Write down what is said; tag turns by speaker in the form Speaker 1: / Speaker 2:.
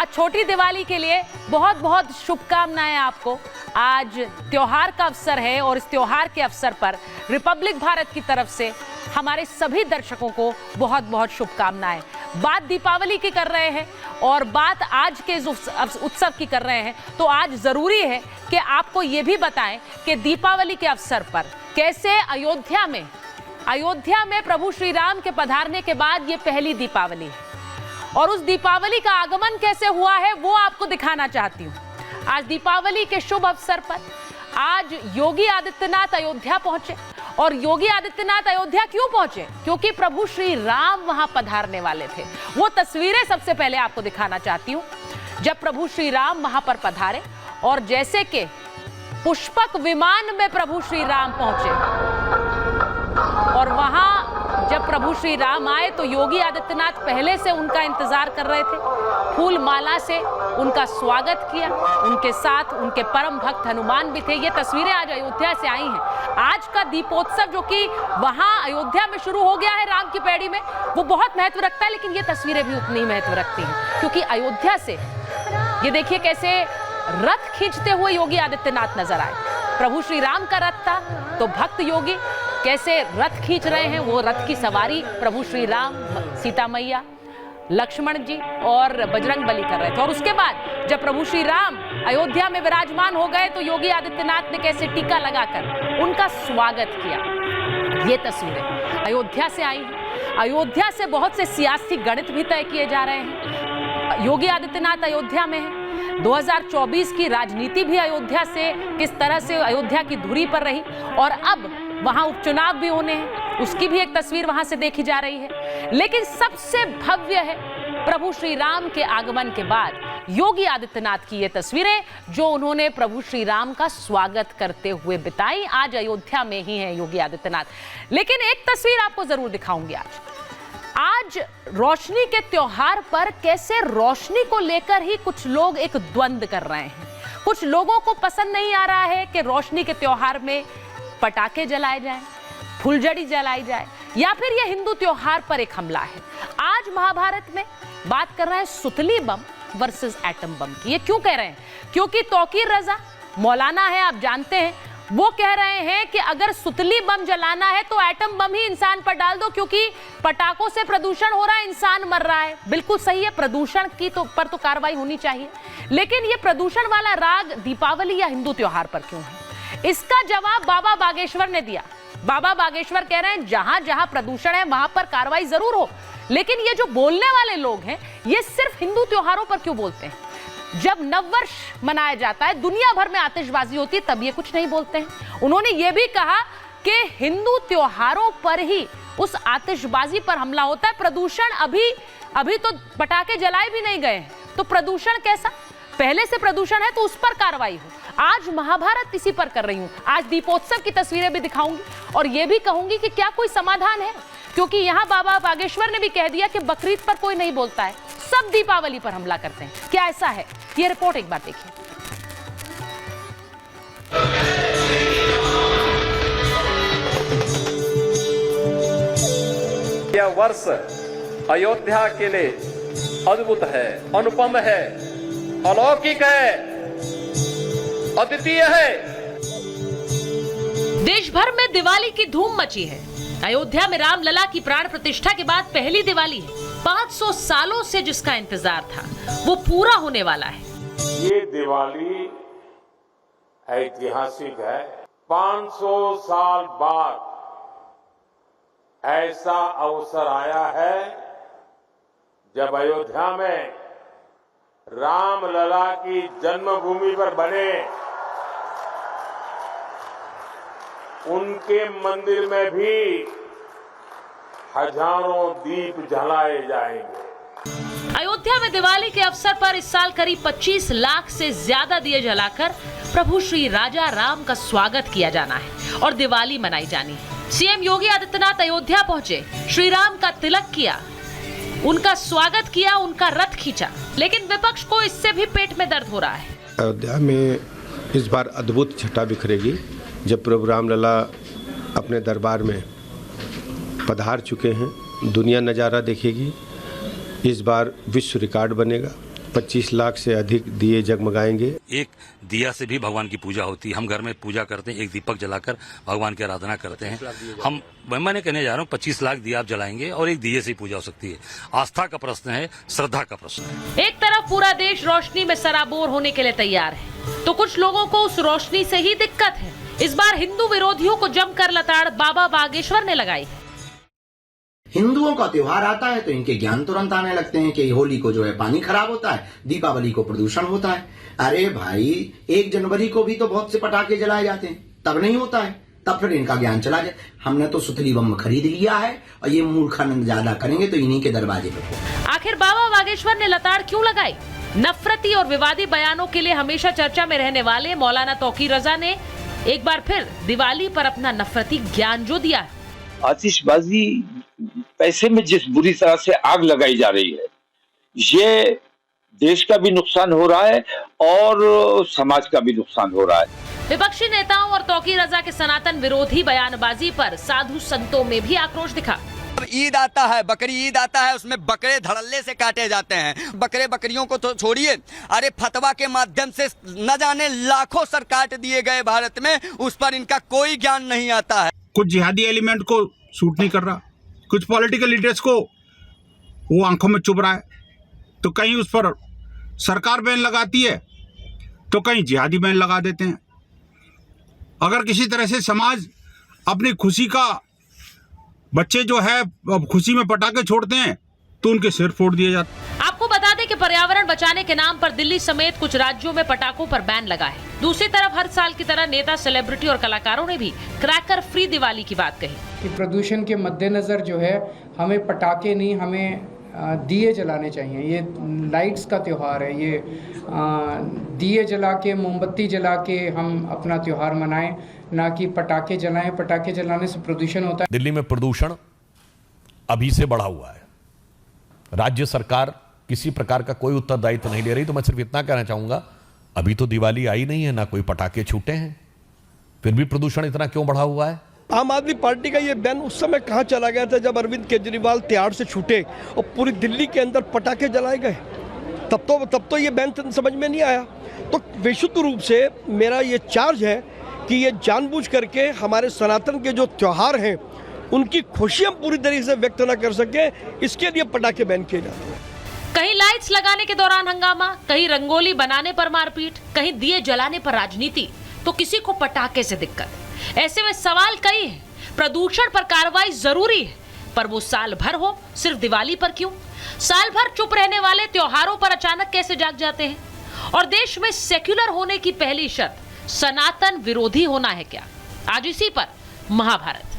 Speaker 1: आज छोटी दिवाली के लिए बहुत बहुत शुभकामनाएं आपको। आज त्योहार का अवसर है और इस त्योहार के अवसर पर रिपब्लिक भारत की तरफ से हमारे सभी दर्शकों को बहुत बहुत शुभकामनाएं। बात दीपावली की कर रहे हैं और बात आज के उत्सव की कर रहे हैं, तो आज जरूरी है कि आपको ये भी बताएं कि दीपावली के अवसर पर कैसे अयोध्या में प्रभु श्री राम के पधारने के बाद ये पहली दीपावली है और उस दीपावली का आगमन कैसे हुआ है वो आपको दिखाना चाहती हूँ। आज दीपावली के शुभ अवसर पर आज योगी आदित्यनाथ अयोध्या पहुंचे। और योगी आदित्यनाथ अयोध्या क्यों पहुंचे? क्योंकि प्रभु श्री राम वहां पधारने वाले थे। वो तस्वीरें सबसे पहले आपको दिखाना चाहती हूँ जब प्रभु श्री राम वहां पर पधारे और जैसे कि पुष्पक विमान में प्रभु श्री राम पहुंचे और वहां जब प्रभु श्री राम आए तो योगी आदित्यनाथ पहले से उनका इंतजार कर रहे थे। फूल माला से उनका स्वागत किया, उनके साथ उनके परम भक्त हनुमान भी थे। ये तस्वीरें आज अयोध्या से आई हैं। आज का दीपोत्सव जो कि वहां अयोध्या में शुरू हो गया है राम की पैड़ी में, वो बहुत महत्व रखता है, लेकिन ये तस्वीरें भी उतनी ही महत्व रखती हैं क्योंकि अयोध्या से ये देखिए कैसे रथ खींचते हुए योगी आदित्यनाथ नजर आए। प्रभु श्री राम का रथ था तो भक्त योगी कैसे रथ खींच रहे हैं, वो रथ की सवारी प्रभु श्री राम, सीता मैया, लक्ष्मण जी और बजरंग बली कर रहे थे। और उसके बाद जब प्रभु श्री राम अयोध्या में विराजमान हो गए तो योगी आदित्यनाथ ने कैसे टीका लगाकर उनका स्वागत किया। ये तस्वीरें अयोध्या से आई हैं। अयोध्या से बहुत से सियासी गणित भी तय किए जा रहे हैं। योगी आदित्यनाथ अयोध्या में है। 2024 की राजनीति भी अयोध्या से किस तरह से अयोध्या की धुरी पर रही और अब वहां उपचुनाव भी होने हैं, उसकी भी एक तस्वीर वहां से देखी जा रही है। लेकिन सबसे भव्य है प्रभु श्री राम के आगमन के बाद योगी आदित्यनाथ की ये तस्वीरें जो उन्होंने प्रभु श्री राम का स्वागत करते हुए बिताई। आज अयोध्या में ही है योगी आदित्यनाथ। लेकिन एक तस्वीर आपको जरूर दिखाऊंगी। आज रोशनी के त्योहार पर कैसे रोशनी को लेकर ही कुछ लोग एक द्वंद्व कर रहे हैं। कुछ लोगों को पसंद नहीं आ रहा है कि रोशनी के त्योहार में पटाखे जलाए जाएं, फुलझड़ी जलाई जाए, या फिर यह हिंदू त्योहार पर एक हमला है। आज महाभारत में बात कर रहे हैं सुतली बम वर्सेस एटम बम की। ये क्यों कह रहे हैं? क्योंकि तौकीर रजा मौलाना है, आप जानते हैं, वो कह रहे हैं कि अगर सुतली बम जलाना है तो एटम बम ही इंसान पर डाल दो क्योंकि पटाखों से प्रदूषण हो रहा है, इंसान मर रहा है। बिल्कुल सही है, प्रदूषण की पर तो कार्रवाई होनी चाहिए, लेकिन ये प्रदूषण वाला राग दीपावली या हिंदू त्योहार पर क्यों है? इसका जवाब बाबा बागेश्वर ने दिया। बाबा बागेश्वर कह रहे हैं जहां जहां प्रदूषण है वहां पर कार्रवाई जरूर हो, लेकिन ये जो बोलने वाले लोग हैं ये सिर्फ हिंदू त्योहारों पर क्यों बोलते हैं? जब नववर्ष मनाया जाता है, दुनिया भर में आतिशबाजी होती है, तब ये कुछ नहीं बोलते हैं। उन्होंने ये भी कहा कि हिंदू त्योहारों पर ही उस आतिशबाजी पर हमला होता है। प्रदूषण अभी तो पटाखे जलाए भी नहीं गए हैं, तो प्रदूषण कैसा? पहले से प्रदूषण है तो उस पर कार्रवाई हो। आज महाभारत इसी पर कर रही हूं। आज दीपोत्सव की तस्वीरें भी दिखाऊंगी और यह भी कहूंगी कि क्या कोई समाधान है, क्योंकि यहां बाबा बागेश्वर ने भी कह दिया कि बकरीद पर कोई नहीं बोलता है, सब दीपावली पर हमला करते हैं। क्या ऐसा है? ये रिपोर्ट एक बार देखिए।
Speaker 2: यह वर्ष अयोध्या के लिए अद्भुत है, अनुपम है, अलौकिक है, अद्वितीय है।
Speaker 1: देश भर में दिवाली की धूम मची है। अयोध्या में रामलला की प्राण प्रतिष्ठा के बाद पहली दिवाली है। 500 सालों से जिसका इंतजार था वो पूरा होने वाला है।
Speaker 3: ये दिवाली ऐतिहासिक है। 500 साल बाद ऐसा अवसर आया है जब अयोध्या में रामलला की जन्मभूमि पर बने उनके मंदिर में भी हजारों दीप जलाए जाएंगे।
Speaker 1: अयोध्या में दिवाली के अवसर पर इस साल करीब 25 लाख से ज्यादा दिए जलाकर प्रभु श्री राजा राम का स्वागत किया जाना है और दिवाली मनाई जानी है। सीएम योगी आदित्यनाथ अयोध्या पहुंचे, श्री राम का तिलक किया, उनका स्वागत किया, उनका रथ खींचा, लेकिन विपक्ष को इससे भी पेट में दर्द हो रहा है।
Speaker 4: अयोध्या में इस बार अद्भुत छटा बिखरेगी जब प्रभु रामलला अपने दरबार में पधार चुके हैं। दुनिया नज़ारा देखेगी। इस बार विश्व रिकॉर्ड बनेगा 25 लाख से अधिक दिए जगमगाएंगे।
Speaker 5: एक दिया से भी भगवान की पूजा होती है। हम घर में पूजा करते हैं, एक दीपक जलाकर भगवान की आराधना करते हैं। मैंने कहने जा रहा हूँ 25 लाख दिया आप जलाएंगे और एक दिए से ही पूजा हो सकती है। आस्था का प्रश्न है, श्रद्धा का प्रश्न है।
Speaker 1: एक तरफ पूरा देश रोशनी में सराबोर होने के लिए तैयार है, तो कुछ लोगों को उस रोशनी से ही दिक्कत है। इस बार हिंदू विरोधियों को जमकर लताड़ बाबा बागेश्वर ने लगाई है।
Speaker 6: हिंदुओं का त्योहार आता है तो इनके ज्ञान तुरंत आने लगते हैं कि होली को जो है पानी खराब होता है, दीपावली को प्रदूषण होता है। अरे भाई 1 जनवरी को भी तो बहुत से पटाखे जलाए जाते हैं, तब नहीं होता है, तब फिर इनका ज्ञान चला जाए। हमने तो सुतली बम खरीद लिया है और ये मूर्खानंद ज्यादा करेंगे तो इन्हीं के दरवाजे पर।
Speaker 1: आखिर बाबा बागेश्वर ने लताड़ क्यों लगाई? नफरती और विवादी बयानों के लिए हमेशा चर्चा में रहने वाले मौलाना तौकीर रजा ने एक बार फिर दिवाली पर अपना नफरती ज्ञान जो दिया है।
Speaker 7: आतिशबाजी पैसे में जिस बुरी तरह से आग लगाई जा रही है, ये देश का भी नुकसान हो रहा है और समाज का भी नुकसान हो रहा है।
Speaker 1: विपक्षी नेताओं और तौकीर रजा के सनातन विरोधी बयानबाजी पर साधु संतों में भी आक्रोश दिखा।
Speaker 8: ईद आता है, बकरी ईद आता है, उसमें बकरे धड़ल्ले से काटे जाते हैं। बकरियों को तो छोड़िए, अरे फतवा के माध्यम से न जाने लाखों सर काट दिए गए भारत में, उस पर इनका कोई ज्ञान नहीं आता है।
Speaker 9: कुछ जिहादी एलिमेंट को सूट नहीं कर रहा, कुछ पॉलिटिकल लीडर्स को वो आंखों में चुभ रहा है, तो कहीं उस पर सरकार बैन लगाती है तो कहीं जिहादी बैन लगा देते हैं। अगर किसी तरह से समाज अपनी खुशी का, बच्चे जो है खुशी में पटाखे छोड़ते हैं तो उनके सिर फोड़ दिए जाते हैं।
Speaker 1: आपको बता दें कि पर्यावरण बचाने के नाम पर दिल्ली समेत कुछ राज्यों में पटाखों पर बैन लगा है। दूसरी तरफ हर साल की तरह नेता, सेलिब्रिटी और कलाकारों ने भी क्रैकर फ्री दिवाली की बात कही
Speaker 10: कि प्रदूषण के मद्देनजर जो है हमें पटाखे नहीं, हमें दिए जलाने चाहिए। ये लाइट्स का त्योहार है, ये दिए जला के, मोमबत्ती जला के हम अपना त्योहार मनाएं, ना कि पटाखे जलाएं। पटाखे जलाने से प्रदूषण होता है।
Speaker 11: दिल्ली में प्रदूषण अभी से बढ़ा हुआ है, राज्य सरकार किसी प्रकार का कोई उत्तरदायित्व नहीं ले रही। तो मैं सिर्फ इतना कहना चाहूंगा, अभी तो दिवाली आई नहीं है, ना कोई पटाखे छूटे हैं, फिर भी प्रदूषण इतना क्यों बढ़ा हुआ है?
Speaker 12: आम आदमी पार्टी का ये बैन उस समय कहाँ चला गया था जब अरविंद केजरीवाल तिहाड़ से छूटे और पूरी दिल्ली के अंदर पटाखे जलाए गए, तब तो ये बैन समझ में नहीं आया। तो विशुद्ध रूप से मेरा ये चार्ज है कि ये जानबूझ करके हमारे सनातन के जो त्योहार हैं उनकी खुशियां पूरी तरीके से व्यक्त न कर सके, इसके लिए पटाखे बैन किए जाते हैं।
Speaker 1: कहीं लाइट्स लगाने के दौरान हंगामा, कहीं रंगोली बनाने पर मारपीट, कहीं दिए जलाने पर राजनीति, तो किसी को पटाखे से दिक्कत। ऐसे में सवाल कई है। प्रदूषण पर कार्रवाई जरूरी है, पर वो साल भर हो, सिर्फ दिवाली पर क्यों? साल भर चुप रहने वाले त्योहारों पर अचानक कैसे जाग जाते हैं? और देश में सेक्युलर होने की पहली शर्त सनातन विरोधी होना है क्या? आज इसी पर महाभारत।